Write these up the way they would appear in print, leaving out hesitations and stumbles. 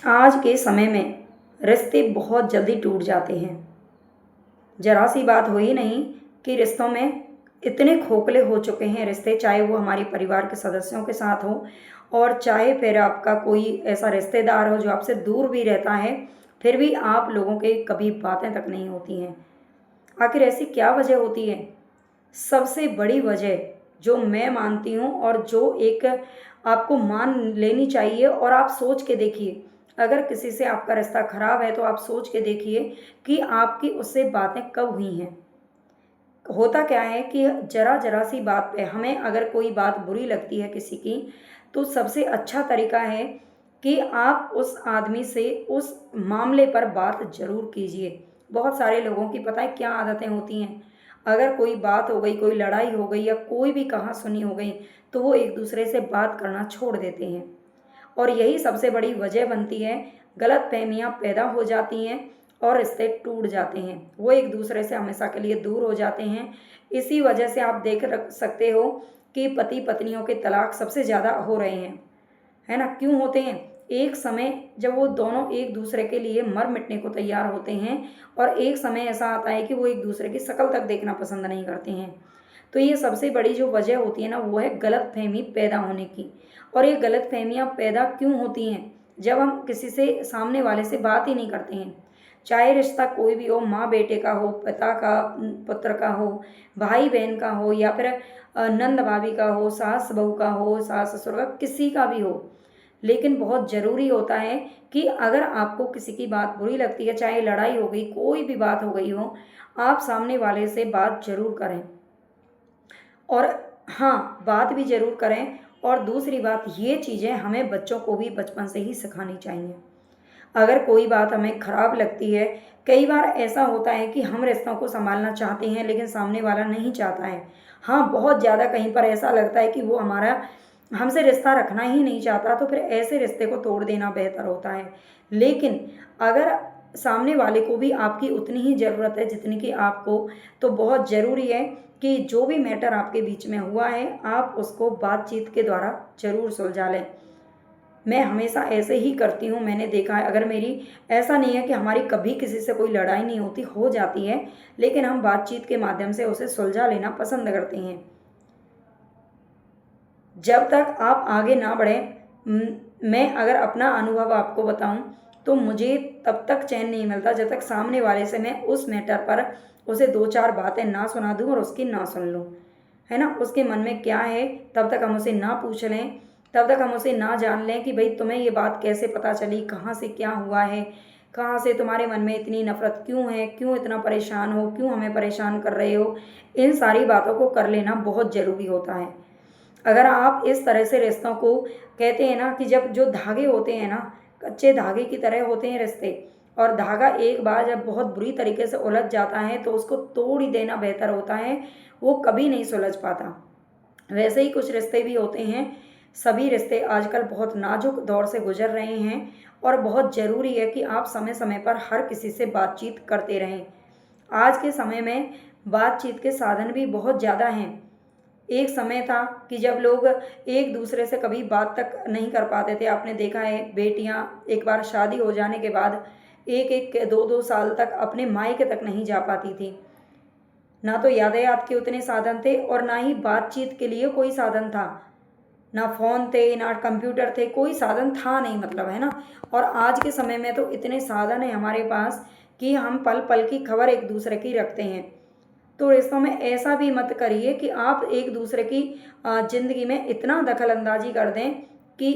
आज के समय में रिश्ते बहुत जल्दी टूट जाते हैं। ज़रा सी बात हुई नहीं कि रिश्तों में इतने खोखले हो चुके हैं रिश्ते, चाहे वो हमारे परिवार के सदस्यों के साथ हो और चाहे फिर आपका कोई ऐसा रिश्तेदार हो जो आपसे दूर भी रहता है, फिर भी आप लोगों के कभी बातें तक नहीं होती हैं। आखिर ऐसी क्या वजह होती है? सबसे बड़ी वजह जो मैं मानती हूँ और जो एक आपको मान लेनी चाहिए, और आप सोच के देखिए, अगर किसी से आपका रिश्ता खराब है तो आप सोच के देखिए कि आपकी उससे बातें कब हुई हैं। होता क्या है कि ज़रा ज़रा सी बात पे हमें अगर कोई बात बुरी लगती है किसी की, तो सबसे अच्छा तरीका है कि आप उस आदमी से उस मामले पर बात ज़रूर कीजिए। बहुत सारे लोगों की पता है क्या आदतें होती हैं, अगर कोई बात हो गई, कोई लड़ाई हो गई या कोई भी कहा-सुनी हो गई, तो वो एक-दूसरे से बात करना छोड़ देते हैं। और यही सबसे बड़ी वजह बनती है, गलतफ़हमियाँ पैदा हो जाती हैं और रिश्ते टूट जाते हैं। वो एक-दूसरे से हमेशा के लिए दूर हो जाते हैं। इसी वजह से आप देख रख सकते हो कि पति-पत्नियों के तलाक सबसे ज़्यादा हो रहे हैं, है ना? क्यों होते हैं? एक समय जब वो दोनों एक-दूसरे के लिए मर मिटने को तैयार होते हैं और एक समय ऐसा आता है कि वो एक-दूसरे की शक्ल तक देखना पसंद नहीं करते हैं। तो ये सबसे बड़ी जो वजह होती है ना, वो है गलतफ़हमी पैदा होने की। और ये गलतफ़हमियाँ पैदा क्यों होती हैं? जब हम किसी से सामने वाले से बात ही नहीं करते हैं। चाहे रिश्ता कोई भी हो, माँ-बेटे का हो, पिता का पुत्र का हो, भाई-बहन का हो या फिर नंद-भाभी का हो, सास-बहू का हो, सास-ससुर का, किसी का भी हो। लेकिन बहुत ज़रूरी होता है कि अगर आपको किसी की बात बुरी लगती है, चाहे लड़ाई हो गई, कोई भी बात हो गई हो, आप सामने वाले से बात ज़रूर करें। और हाँ, बात भी ज़रूर करें। और दूसरी बात, ये चीज़ें हमें बच्चों को भी बचपन से ही सिखानी चाहिए। अगर कोई बात हमें खराब लगती है, कई बार ऐसा होता है कि हम रिश्तों को सँभालना चाहते हैं लेकिन सामने वाला नहीं चाहता है। हाँ, बहुत ज़्यादा कहीं पर ऐसा लगता है कि वो हमारा हमसे रिश्ता रखना ही नहीं चाहता, तो फिर ऐसे रिश्ते को तोड़ देना बेहतर होता है। लेकिन अगर सामने वाले को भी आपकी उतनी ही ज़रूरत है जितनी कि आपको, तो बहुत ज़रूरी है कि जो भी मैटर आपके बीच में हुआ है, आप उसको बातचीत के द्वारा ज़रूर सुलझा लें। मैं हमेशा ऐसे ही करती हूँ, मैंने देखा है। अगर मेरी ऐसा नहीं है कि हमारी कभी किसी से कोई लड़ाई नहीं होती, हो जाती है, लेकिन हम बातचीत के माध्यम से उसे सुलझा लेना पसंद करते हैं। जब तक आप आगे ना बढ़ें, मैं अगर अपना अनुभव आपको बताऊँ, तो मुझे तब तक चैन नहीं मिलता जब तक सामने वाले से मैं उस मैटर पर उसे 2-4 बातें ना सुना दूँ और उसकी ना सुन लूँ, है ना? उसके मन में क्या है, तब तक हम उसे ना पूछ लें, तब तक हम उसे ना जान लें कि भई तुम्हें ये बात कैसे पता चली, कहाँ से क्या हुआ है, कहाँ से तुम्हारे मन में इतनी नफ़रत क्यों है, क्यों इतना परेशान हो, क्यों हमें परेशान कर रहे हो? इन सारी बातों को कर लेना बहुत ज़रूरी होता है। अगर आप इस तरह से रिश्तों को, कहते हैं ना कि जब जो धागे होते हैं ना, कच्चे धागे की तरह होते हैं रिश्ते, और धागा एक बार जब बहुत बुरी तरीके से उलझ जाता है तो उसको तोड़ ही देना बेहतर होता है, वो कभी नहीं सुलझ पाता। वैसे ही कुछ रिश्ते भी होते हैं। सभी रिश्ते आजकल बहुत नाजुक दौर से गुजर रहे हैं और बहुत ज़रूरी है कि आप समय-समय पर हर किसी से बातचीत करते रहें। आज के समय में बातचीत के साधन भी बहुत ज़्यादा हैं। एक समय था कि जब लोग एक दूसरे से कभी बात तक नहीं कर पाते थे। आपने देखा है, बेटियां एक बार शादी हो जाने के बाद 1-1 2-2 साल तक अपने मायके तक नहीं जा पाती थी। ना तो यातायात के उतने साधन थे और ना ही बातचीत के लिए कोई साधन था। ना फ़ोन थे, ना कंप्यूटर थे, कोई साधन था नहीं, मतलब, है ना? और आज के समय में तो इतने साधन हैं हमारे पास कि हम पल-पल की खबर एक दूसरे की रखते हैं। तो रिश्तों में ऐसा भी मत करिए कि आप एक दूसरे की ज़िंदगी में इतना दखल-अंदाज़ी कर दें कि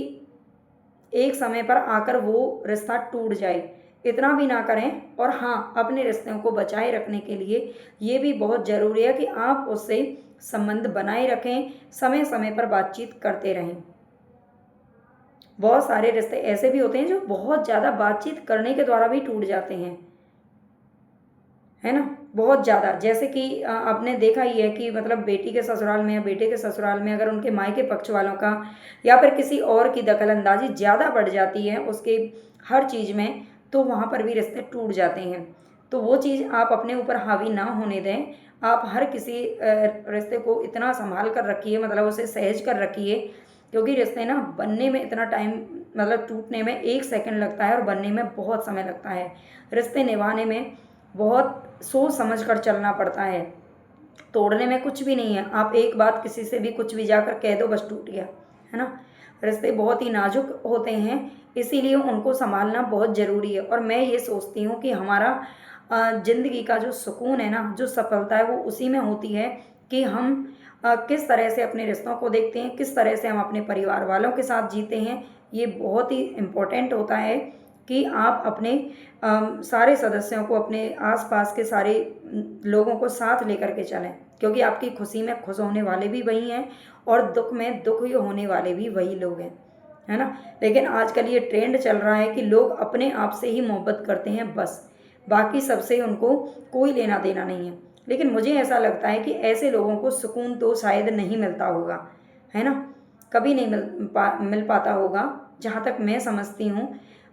एक समय पर आकर वो रिश्ता टूट जाए। इतना भी ना करें। और हाँ, अपने रिश्तों को बचाए रखने के लिए ये भी बहुत ज़रूरी है कि आप उससे संबंध बनाए रखें, समय-समय पर बातचीत करते रहें। बहुत सारे रिश्ते ऐसे भी होते हैं जो बहुत ज़्यादा बातचीत करने के द्वारा भी टूट जाते हैं। है ना? बहुत ज़्यादा, जैसे कि आपने देखा ही है कि मतलब बेटी के ससुराल में या बेटे के ससुराल में अगर उनके मायके पक्ष वालों का या फिर किसी और की दखल-अंदाज़ी ज़्यादा बढ़ जाती है उसके हर चीज़ में, तो वहाँ पर भी रिश्ते टूट जाते हैं। तो वो चीज़ आप अपने ऊपर हावी ना होने दें। आप हर किसी रिश्ते को इतना सँभाल कर रखिए, मतलब उसे सहेज कर रखिए क्योंकि रिश्ते ना बनने में इतना टाइम, मतलब टूटने में 1 सेकंड लगता है और बनने में बहुत समय लगता है। रिश्ते निभाने में बहुत सोच समझ कर चलना पड़ता है। तोड़ने में कुछ भी नहीं है, आप एक बात किसी से भी कुछ भी जाकर कह दो, बस टूट गया, है ना। रिश्ते बहुत ही नाजुक होते हैं, इसीलिए उनको संभालना बहुत ज़रूरी है। और मैं ये सोचती हूँ कि हमारा ज़िंदगी का जो सुकून है ना, जो सफलता है, वो उसी में होती है कि हम किस तरह से अपने रिश्तों को देखते हैं, किस तरह से हम अपने परिवार वालों के साथ जीते हैं। ये बहुत ही इम्पोर्टेंट होता है कि आप अपने सारे सदस्यों को, अपने आस-पास के सारे लोगों को साथ लेकर के चलें, क्योंकि आपकी खुशी में खुश होने वाले भी वही हैं और दुःख में दुःख ही होने वाले भी वही लोग हैं, है ना। लेकिन आजकल ये ट्रेंड चल रहा है कि लोग अपने आप से ही मोहब्बत करते हैं बस, बाकी सबसे उनको कोई लेना देना नहीं है। लेकिन मुझे ऐसा लगता है कि ऐसे लोगों को सुकून तो शायद नहीं मिलता होगा, है ना, कभी नहीं मिल पाता होगा, जहाँ तक मैं समझती हूँ।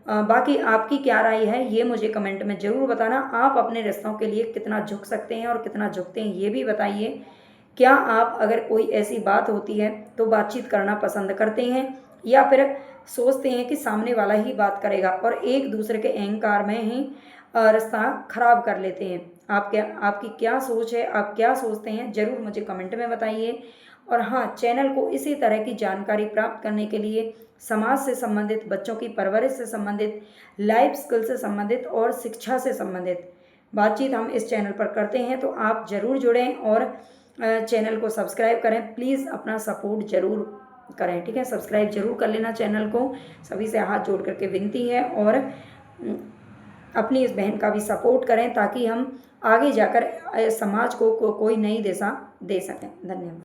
बाकी आपकी क्या राय है ये मुझे कमेंट में ज़रूर बताना। आप अपने रिश्तों के लिए कितना झुक सकते हैं और कितना झुकते हैं ये भी बताइए। क्या आप, अगर कोई ऐसी बात होती है तो बातचीत करना पसंद करते हैं, या फिर सोचते हैं कि सामने वाला ही बात करेगा और एक दूसरे के अहंकार में ही रिश्ता खराब कर लेते हैं। आपकी क्या सोच है, आप क्या सोचते हैं, ज़रूर मुझे कमेंट में बताइए। और हाँ, चैनल को इसी तरह की जानकारी प्राप्त करने के लिए समाज से संबंधित, बच्चों की परवरिश से संबंधित, लाइफ स्किल से संबंधित और शिक्षा से संबंधित बातचीत हम इस चैनल पर करते हैं। तो आप ज़रूर जुड़ें और चैनल को सब्सक्राइब करें। प्लीज़ अपना सपोर्ट ज़रूर करें, ठीक है। सब्सक्राइब ज़रूर कर लेना चैनल को, सभी से हाथ जोड़ करके विनती है। और अपनी इस बहन का भी सपोर्ट करें ताकि हम आगे जाकर समाज को कोई नई दिशा दे सकें। धन्यवाद।